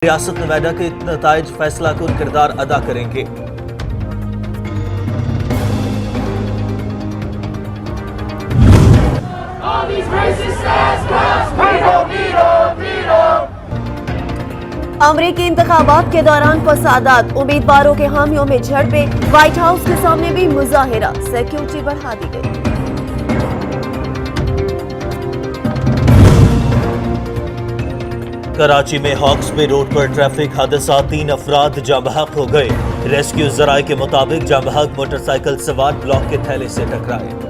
रियासत नवादा के नताइज फैसला कुन किरदार अदा करेंगे। अमरीकी इंतखाबात के दौरान फसादात, उम्मीदवारों के हामियों में झड़पें, व्हाइट हाउस के सामने भी मुजाहिरा, सिक्योरिटी बढ़ा दी गई। कराची में हॉक्सबे रोड पर ट्रैफिक हादसा, 3 अफराद जाँ बहक हो गए। रेस्क्यू जराये के मुताबिक जाँ बहक मोटरसाइकिल सवार ब्लॉक के थैले से टकराए।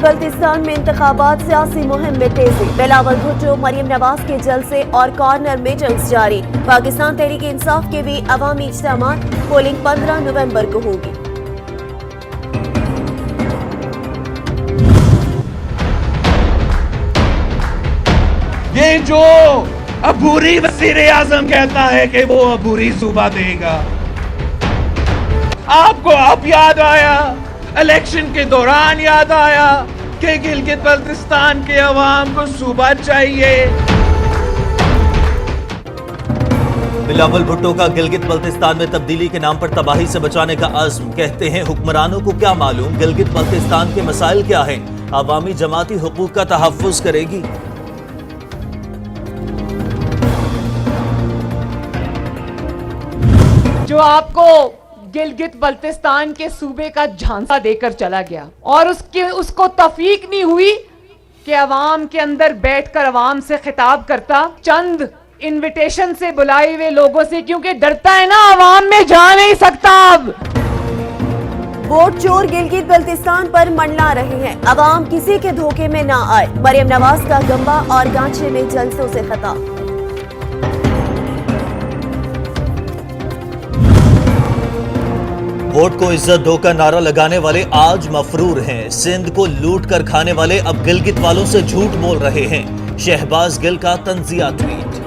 बल्तिस्तान में इंतखाबात, सियासी मुहिम में तेजी, बिलावल भुट्टो, मरियम नवाज के जलसे और कॉर्नर मीटिंग्स जारी। पाकिस्तान तहरीक इंसाफ के भी अवामी इज्तिमात, पोलिंग 15 नवंबर को होगी। ये जो अबूरी वज़ीर आज़म कहता है कि वो अबूरी सूबा देगा, आपको अब याद आया, इलेक्शन के दौरान याद आया कि गिलगित बल्तिस्तान के अवाम को सूबा चाहिए। बिलावल भुट्टो का गिलगित बल्तिस्तान में तब्दीली के नाम पर तबाही से बचाने का अज़्म, कहते हैं हुक्मरानों को क्या मालूम गिलगित बल्तिस्तान के मसाइल क्या हैं, अवामी जमाती हुकूक का तहफ़्फ़ुज़ करेगी। जो आपको गिलगित बल्तिस्तान के सूबे का झांसा देकर चला गया और उसको तफीक नहीं हुई कि अवाम के अंदर बैठकर अवाम से खिताब करता, चंद इनविटेशन से बुलाए हुए लोगों से, क्योंकि डरता है ना अवाम में जा नहीं सकता। अब वोट चोर गिलगित बल्तिस्तान पर मंडला रहे हैं, अवाम किसी के धोखे में ना आए। मरियम नवाज का गंबा और गांचे में जलसों से खिताब। वोट को इज्जत दो का नारा लगाने वाले आज मफरूर हैं। सिंध को लूट कर खाने वाले अब गिलगित वालों से झूठ बोल रहे हैं। शहबाज गिल का तंजिया ट्वीट।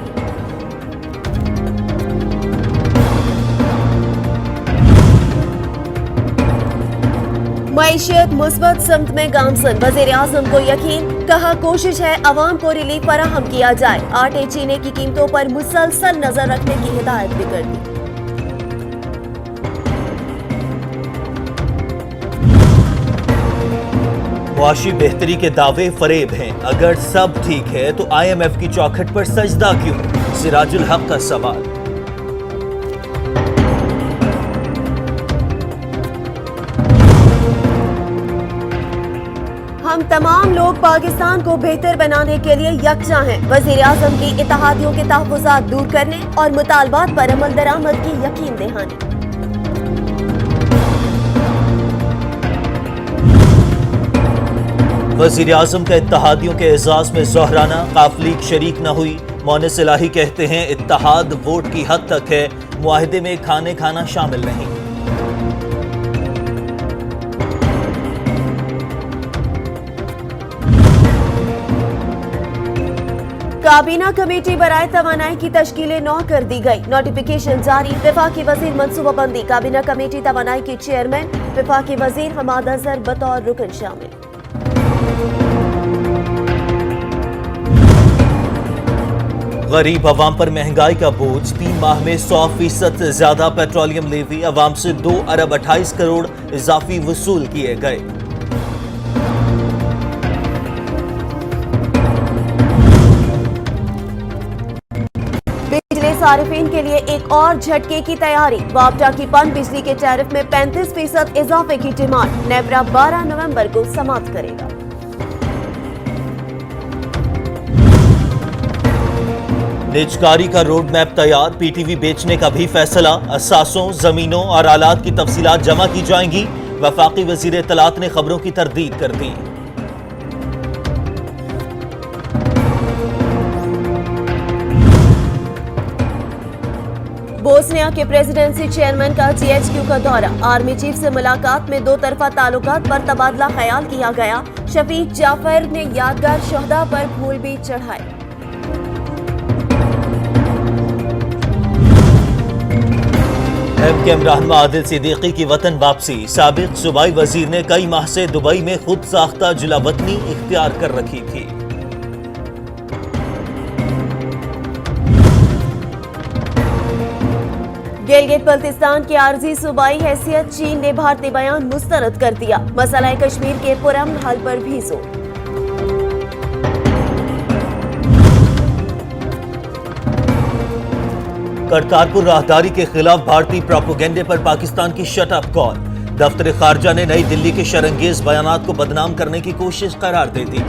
मईशत मुस्बत समत में गामसन, वजीर आजम को यकीन, कहा कोशिश है अवाम को रिलीफ फराहम किया जाए। आटे चीनी की कीमतों पर मुसलसल नजर रखने की हिदायत भी कर दी। मुआशी बेहतरी के दावे फरेब हैं। अगर सब ठीक है तो IMF की चौखट पर सजदा क्यों, सिराजुल हक का सवाल। हम तमाम लोग पाकिस्तान को बेहतर बनाने के लिए यकजा हैं। वजीर आजम की इत्तेहादियों के तहफ़्फ़ुज़ात दूर करने और मुतालबात पर अमल दरामद की यकीन दहानी। वज़ीर आज़म का इत्तेहादियों के एजाज में ज़ोहराना, काफलीग शरीक न हुई। मोनिस इलाही कहते हैं इत्तेहाद वोट की हद तक है, मुआहिदे में खाने खाना शामिल नहीं। काबीना कमेटी बराए तवानाई की तश्कीलें 9 कर दी गई, नोटिफिकेशन जारी। वफाकी वजीर मनसूबाबंदी, काबीना कमेटी तवानाई के चेयरमैन वफाकी वजीर हमाद अजहर बतौर रुकन शामिल। गरीब अवाम पर महंगाई का बोझ, 3 माह में 100% से ज्यादा पेट्रोलियम लेवी, अवाम से 2 अरब 28 करोड़ इजाफी वसूल किए गए। बिजली सारिफीन के लिए एक और झटके की तैयारी, वापटा की पन बिजली के टैरिफ में 35% इजाफे की डिमांड, नेपरा 12 नवंबर को समाप्त करेगा। निजकारी का रोड मैप तैयार, PTV बेचने का भी फैसला, असासों, जमीनों और आलात की तफसीलात जमा की जाएंगी। वफाकी वजीर इत्तलात ने खबरों की तरदीद कर दी। बोस्निया के प्रेसिडेंसी चेयरमैन का GHQ का दौरा, आर्मी चीफ से मुलाकात में 2 तरफा ताल्लुकात पर तबादला ख्याल किया गया। शफीक जाफर ने यादगार शहदा पर फूल भी चढ़ाए। एमकेएम रहनुमा आदिल सिद्दीकी की वतन वापसी। साबिक सूबाई वजीर ने कई माह से दुबई में खुद साख्ता जुलावतनी इख्तियार कर रखी थी। गिलगित बल्तिस्तान की आर्जी सूबाई हैसियत चीन ने भारतीय बयान मुस्तरद कर दिया। मसला कश्मीर के पुरअमन हल पर भी जोर। करतारपुर राहदारी के खिलाफ भारतीय प्रोपेगेंडे पर पाकिस्तान की शट अप कॉल। दफ्तर खारजा ने नई दिल्ली के शरंगेज बयानात को बदनाम करने की कोशिश करार दे दी।